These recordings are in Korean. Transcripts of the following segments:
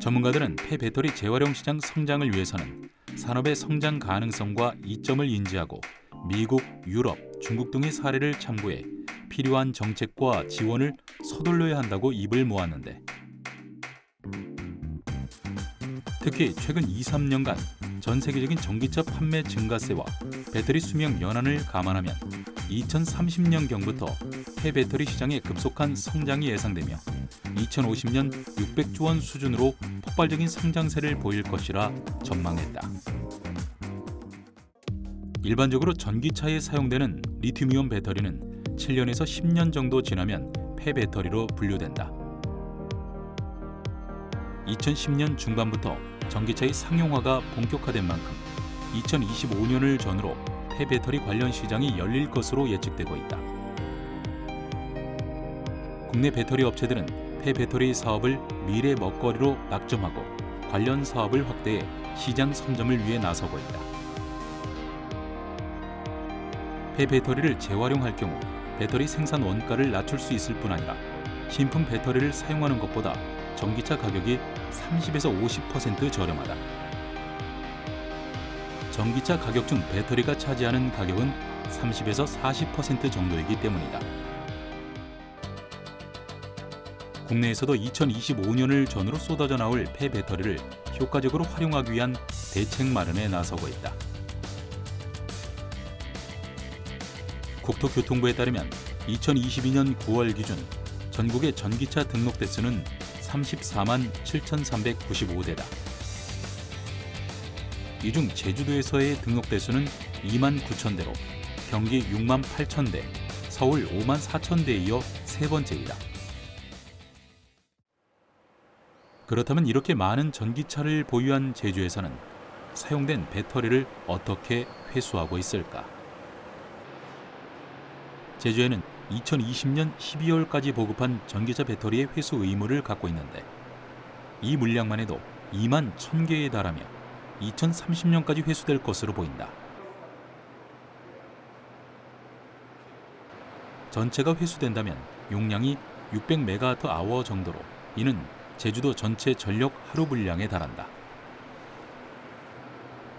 전문가들은 폐배터리 재활용 시장 성장을 위해서는 산업의 성장 가능성과 이점을 인지하고 미국, 유럽, 중국 등의 사례를 참고해 필요한 정책과 지원을 서둘러야 한다고 입을 모았는데, 특히 최근 2~3년간 전 세계적인 전기차 판매 증가세와 배터리 수명 연한을 감안하면 2030년경부터 폐배터리 시장의 급속한 성장이 예상되며 2050년 600조 원 수준으로 폭발적인 성장세를 보일 것이라 전망했다. 일반적으로 전기차에 사용되는 리튬이온 배터리는 7년에서 10년 정도 지나면 폐배터리로 분류된다. 2010년 중반부터 전기차의 상용화가 본격화된 만큼 2025년을 전후로 폐배터리 관련 시장이 열릴 것으로 예측되고 있다. 국내 배터리 업체들은 폐배터리 사업을 미래 먹거리로 낙점하고 관련 사업을 확대해 시장 선점을 위해 나서고 있다. 폐배터리를 재활용할 경우 배터리 생산 원가를 낮출 수 있을 뿐 아니라 신품 배터리를 사용하는 것보다 전기차 가격이 30에서 50% 저렴하다. 전기차 가격 중 배터리가 차지하는 가격은 30에서 40% 정도이기 때문이다. 국내에서도 2025년을 전후로 쏟아져 나올 폐배터리를 효과적으로 활용하기 위한 대책 마련에 나서고 있다. 국토교통부에 따르면 2022년 9월 기준 전국의 전기차 등록 대수는 34만 7,395대다. 이 중 제주도에서의 등록 대수는 2만 9,000대로 경기 6만 8,000대, 서울 5만 4,000대에 이어 세 번째이다. 그렇다면 이렇게 많은 전기차를 보유한 제주에서는 사용된 배터리를 어떻게 회수하고 있을까? 제주에는 2020년 12월까지 보급한 전기차 배터리의 회수 의무를 갖고 있는데, 이 물량만 해도 2만 1,000개에 달하며 2030년까지 회수될 것으로 보인다. 전체가 회수된다면 용량이 600MWh 정도로, 이는 제주도 전체 전력 하루 분량에 달한다.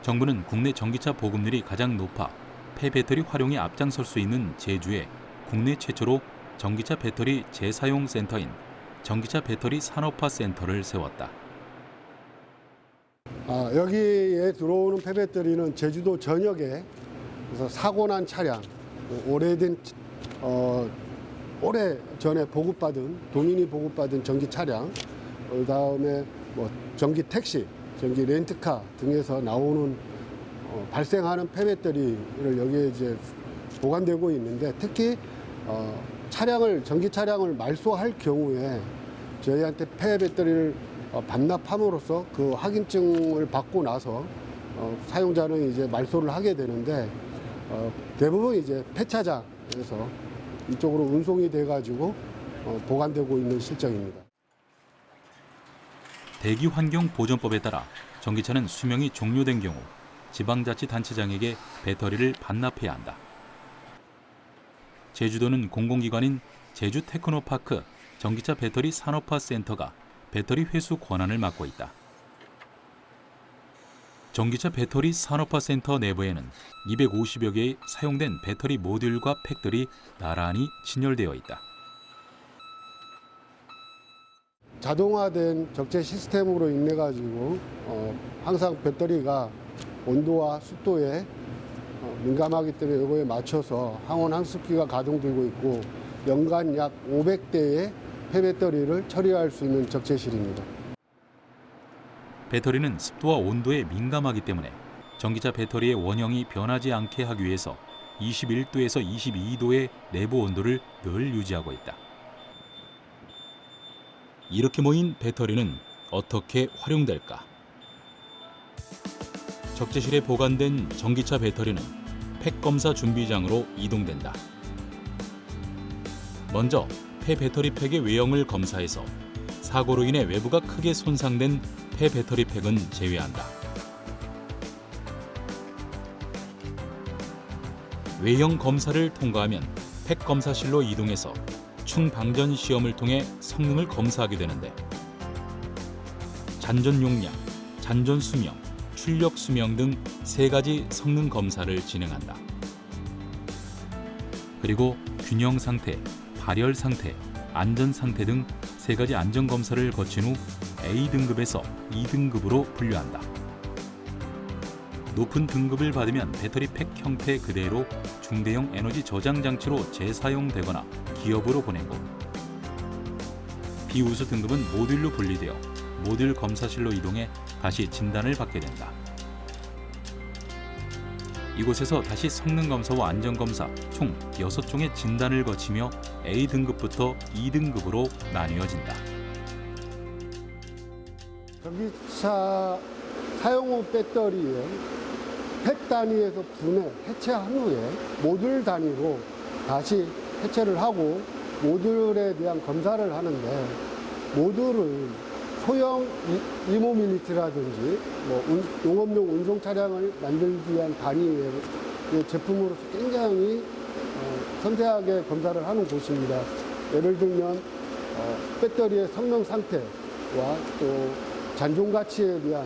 정부는 국내 전기차 보급률이 가장 높아 폐배터리 활용에 앞장설 수 있는 제주에 국내 최초로 전기차 배터리 재사용 센터인 전기차 배터리 산업화 센터를 세웠다. 여기에 들어오는 폐배터리는 제주도 전역에 그래서 사고 난 차량, 오래된 오래 전에 도민이 보급받은 전기 차량, 그다음에 전기 택시, 전기 렌트카 등에서 나오는 발생하는 폐배터리를 여기에 이제 보관되고 있는데, 특히 전기 차량을 말소할 경우에 저희한테 폐배터리를 반납함으로써 그 확인증을 받고 나서 사용자는 이제 말소를 하게 되는데, 대부분 이제 폐차장에서 이쪽으로 운송이 돼가지고 보관되고 있는 실정입니다. 대기환경보전법에 따라 전기차는 수명이 종료된 경우 지방자치단체장에게 배터리를 반납해야 한다. 제주도는 공공기관인 제주테크노파크 전기차 배터리 산업화 센터가 배터리 회수 권한을 맡고 있다. 전기차 배터리 산업화 센터 내부에는 250여 개의 사용된 배터리 모듈과 팩들이 나란히 진열되어 있다. 자동화된 적재 시스템으로 인해 가지고 항상 배터리가 온도와 습도에 민감하기 때문에 이거에 맞춰서 항온 항습기가 가동되고 있고, 연간 약 500대의 폐배터리를 처리할 수 있는 적재실입니다. 배터리는 습도와 온도에 민감하기 때문에 전기차 배터리의 원형이 변하지 않게 하기 위해서 21도에서 22도의 내부 온도를 늘 유지하고 있다. 이렇게 모인 배터리는 어떻게 활용될까? 적재실에 보관된 전기차 배터리는 팩검사 준비장으로 이동된다. 먼저 폐배터리 팩의 외형을 검사해서 사고로 인해 외부가 크게 손상된 폐배터리 팩은 제외한다. 외형 검사를 통과하면 팩 검사실로 이동해서 충방전 시험을 통해 성능을 검사하게 되는데, 잔존 용량, 잔존 수명, 출력 수명 등 3가지 성능 검사를 진행한다. 그리고 균형 상태, 발열 상태, 안전 상태 등 3가지 안전 검사를 거친 후 A등급에서 2등급으로 분류한다. 높은 등급을 받으면 배터리 팩 형태 그대로 중대형 에너지 저장 장치로 재사용되거나 기업으로 보내고, 비우수 등급은 모듈로 분리되어 모듈 검사실로 이동해 다시 진단을 받게 된다. 이곳에서 다시 성능 검사와 안전 검사 총 6종의 진단을 거치며 A등급부터 2등급으로 나뉘어진다. 전기차 사용 후 배터리에 팩 단위에서 분해, 해체한 후에 모듈 단위로 다시 해체를 하고 모듈에 대한 검사를 하는데, 모듈을 소형 2모빌리티라든지 용업용 운송 차량을 만들기 위한 단위의 제품으로서 굉장히 섬세하게 검사를 하는 곳입니다. 예를 들면 배터리의 성능 상태와 또 잔존 가치에 대한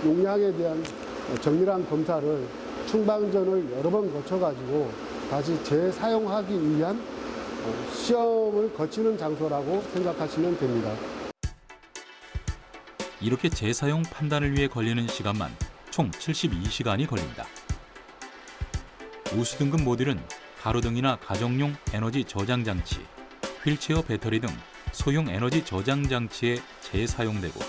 용량에 대한 정밀한 검사를 충방전을 여러 번 거쳐가지고 다시 재사용하기 위한 시험을 거치는 장소라고 생각하시면 됩니다. 이렇게 재사용 판단을 위해 걸리는 시간만 총 72시간이 걸린다. 우수 등급 모듈은 가로등이나 가정용 에너지 저장 장치, 휠체어 배터리 등 소형 에너지 저장 장치에 재사용되고,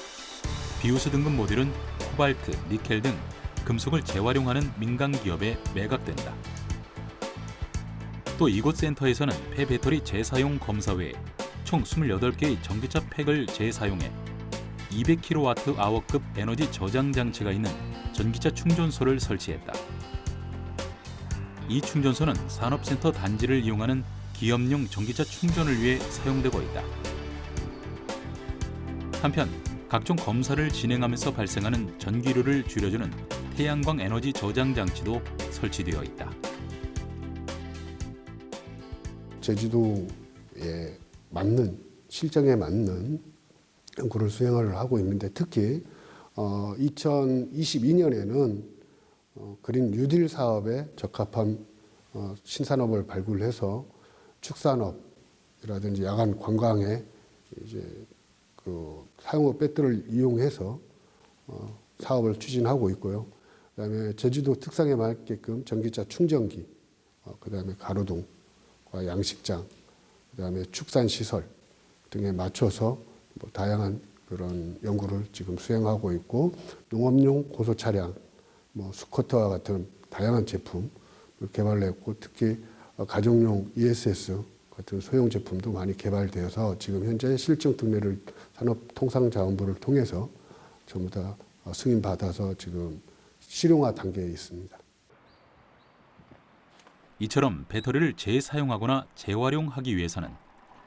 비우수 등급 모듈은 코발트, 니켈 등 금속을 재활용하는 민간 기업에 매각된다. 또 이곳 센터에서는 폐배터리 재사용 검사 외에 총 28개의 전기차 팩을 재사용해 200kWh급 에너지 저장 장치가 있는 전기차 충전소를 설치했다. 이 충전소는 산업센터 단지를 이용하는 기업용 전기차 충전을 위해 사용되고 있다. 한편 각종 검사를 진행하면서 발생하는 전기료를 줄여주는 태양광 에너지 저장 장치도 설치되어 있다. 제주도에 맞는, 실정에 맞는 연구를 수행을 하고 있는데, 특히 2022년에는 그린 뉴딜 사업에 적합한 신산업을 발굴해서 축산업이라든지 야간 관광에 이제 그 사용후 배터리를 이용해서 사업을 추진하고 있고요. 그다음에 제주도 특성에 맞게끔 전기차 충전기, 그다음에 가로등과 양식장, 그다음에 축산 시설 등에 맞춰서 다양한 그런 연구를 지금 수행하고 있고, 농업용 고소 차량, 스쿠터와 같은 다양한 제품을 개발했고, 특히 가정용 ESS 같은 소형 제품도 많이 개발되어서 지금 현재 실증 특례를 산업통상자원부를 통해서 전부 다 승인받아서 지금 실용화 단계에 있습니다. 이처럼 배터리를 재사용하거나 재활용하기 위해서는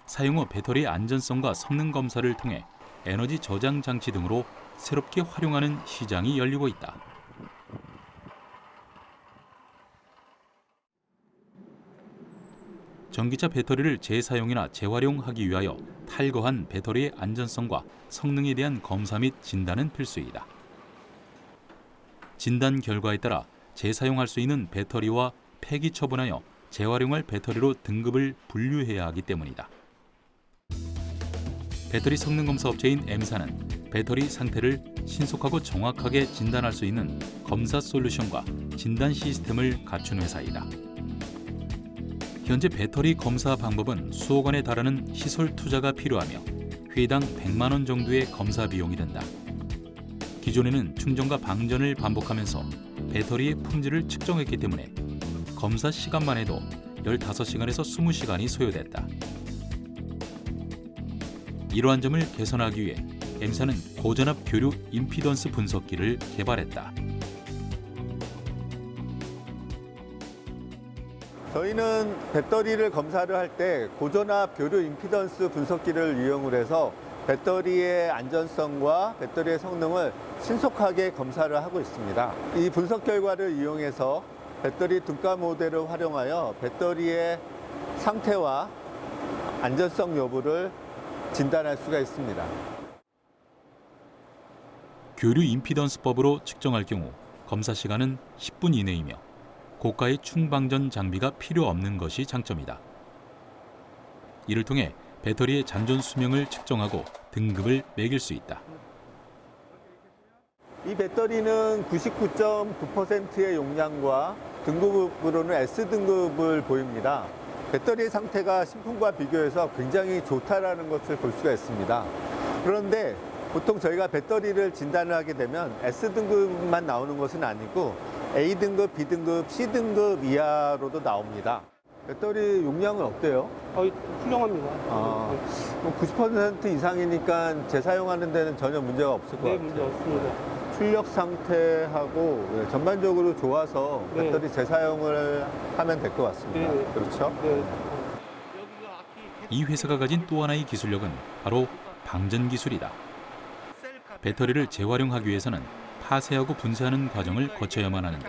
사용 후 배터리의 안전성과 성능 검사를 통해 에너지 저장 장치 등으로 새롭게 활용하는 시장이 열리고 있다. 전기차 배터리를 재사용이나 재활용하기 위하여 탈거한 배터리의 안전성과 성능에 대한 검사 및 진단은 필수이다. 진단 결과에 따라 재사용할 수 있는 배터리와 폐기 처분하여 재활용할 배터리로 등급을 분류해야 하기 때문이다. 배터리 성능 검사 업체인 M사는 배터리 상태를 신속하고 정확하게 진단할 수 있는 검사 솔루션과 진단 시스템을 갖춘 회사이다. 현재 배터리 검사 방법은 수억 원에 달하는 시설 투자가 필요하며 회당 100만 원 정도의 검사 비용이 든다. 기존에는 충전과 방전을 반복하면서 배터리의 품질을 측정했기 때문에 검사 시간만 해도 15시간에서 20시간이 소요됐다. 이러한 점을 개선하기 위해 M사는 고전압 교류 임피던스 분석기를 개발했다. 저희는 배터리를 검사를 할 때 고전압 교류 임피던스 분석기를 이용을 해서 배터리의 안전성과 배터리의 성능을 신속하게 검사를 하고 있습니다. 이 분석 결과를 이용해서 배터리 등가 모델을 활용하여 배터리의 상태와 안전성 여부를 진단할 수가 있습니다. 교류 임피던스법으로 측정할 경우 검사 시간은 10분 이내이며 고가의 충방전 장비가 필요 없는 것이 장점이다. 이를 통해 배터리의 잔존 수명을 측정하고 등급을 매길 수 있다. 이 배터리는 99.9%의 용량과 등급으로는 S등급을 보입니다. 배터리 상태가 신품과 비교해서 굉장히 좋다라는 것을 볼 수가 있습니다. 그런데 보통 저희가 배터리를 진단을 하게 되면 S등급만 나오는 것은 아니고 A등급, B등급, C등급 이하로도 나옵니다. 배터리 용량은 어때요? 훌륭합니다. 90% 이상이니까 재사용하는 데는 전혀 문제가 없을 것 네, 같아요. 문제 없습니다. 출력 상태하고 전반적으로 좋아서 네. 배터리 재사용을 하면 될 것 같습니다. 네. 그렇죠? 네. 이 회사가 가진 또 하나의 기술력은 바로 방전 기술이다. 배터리를 재활용하기 위해서는 파쇄하고 분쇄하는 과정을 거쳐야만 하는데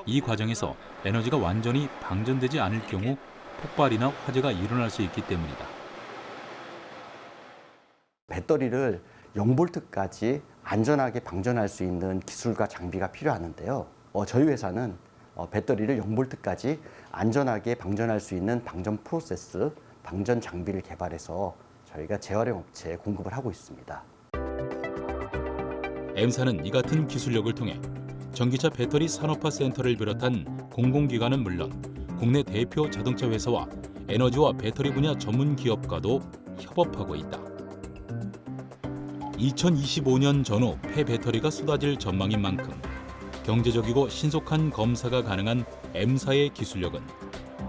이 과정에서 에너지가 완전히 방전되지 않을 경우 폭발이나 화재가 일어날 수 있기 때문이다. 배터리를 0볼트까지 안전하게 방전할 수 있는 기술과 장비가 필요하는데요. 저희 회사는 배터리를 0볼트까지 안전하게 방전할 수 있는 방전 프로세스, 방전 장비를 개발해서 저희가 재활용 업체에 공급을 하고 있습니다. M사는 이 같은 기술력을 통해 전기차 배터리 산업화 센터를 비롯한 공공기관은 물론 국내 대표 자동차 회사와 에너지와 배터리 분야 전문 기업과도 협업하고 있다. 2025년 전후 폐배터리가 쏟아질 전망인 만큼 경제적이고 신속한 검사가 가능한 M사의 기술력은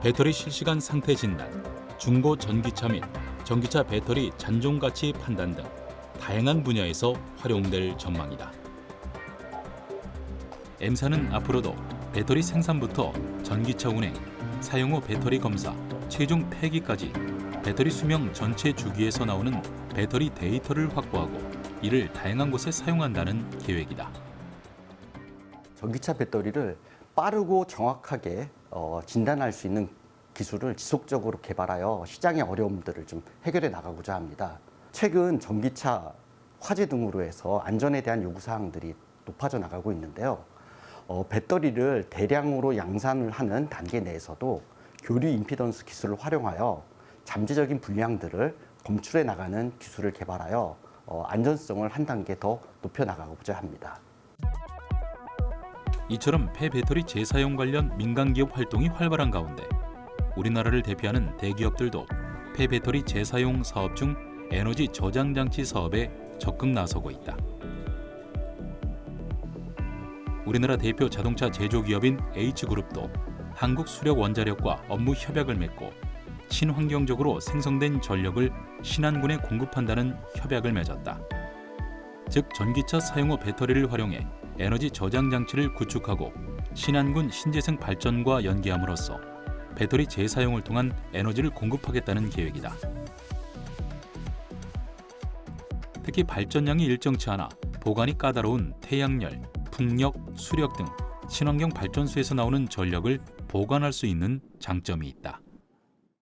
배터리 실시간 상태 진단, 중고 전기차 및 전기차 배터리 잔존 가치 판단 등 다양한 분야에서 활용될 전망이다. M사는 앞으로도 배터리 생산부터 전기차 운행, 사용 후 배터리 검사, 최종 폐기까지 배터리 수명 전체 주기에서 나오는 배터리 데이터를 확보하고 이를 다양한 곳에 사용한다는 계획이다. 전기차 배터리를 빠르고 정확하게 진단할 수 있는 기술을 지속적으로 개발하여 시장의 어려움들을 좀 해결해 나가고자 합니다. 최근 전기차 화재 등으로 해서 안전에 대한 요구사항들이 높아져 나가고 있는데요. 배터리를 대량으로 양산을 하는 단계 내에서도 교류 임피던스 기술을 활용하여 잠재적인 불량들을 검출해 나가는 기술을 개발하여 안전성을 한 단계 더 높여 나가고자 합니다. 이처럼 폐배터리 재사용 관련 민간기업 활동이 활발한 가운데 우리나라를 대표하는 대기업들도 폐배터리 재사용 사업 중 에너지 저장 장치 사업에 적극 나서고 있다. 우리나라 대표 자동차 제조기업인 H그룹도 한국수력원자력과 업무 협약을 맺고 친환경적으로 생성된 전력을 신안군에 공급한다는 협약을 맺었다. 즉 전기차 사용 후 배터리를 활용해 에너지 저장 장치를 구축하고 신안군 신재생 발전과 연계함으로써 배터리 재사용을 통한 에너지를 공급하겠다는 계획이다. 특히 발전량이 일정치 않아 보관이 까다로운 태양열, 풍력, 수력 등 친환경 발전소에서 나오는 전력을 보관할 수 있는 장점이 있다.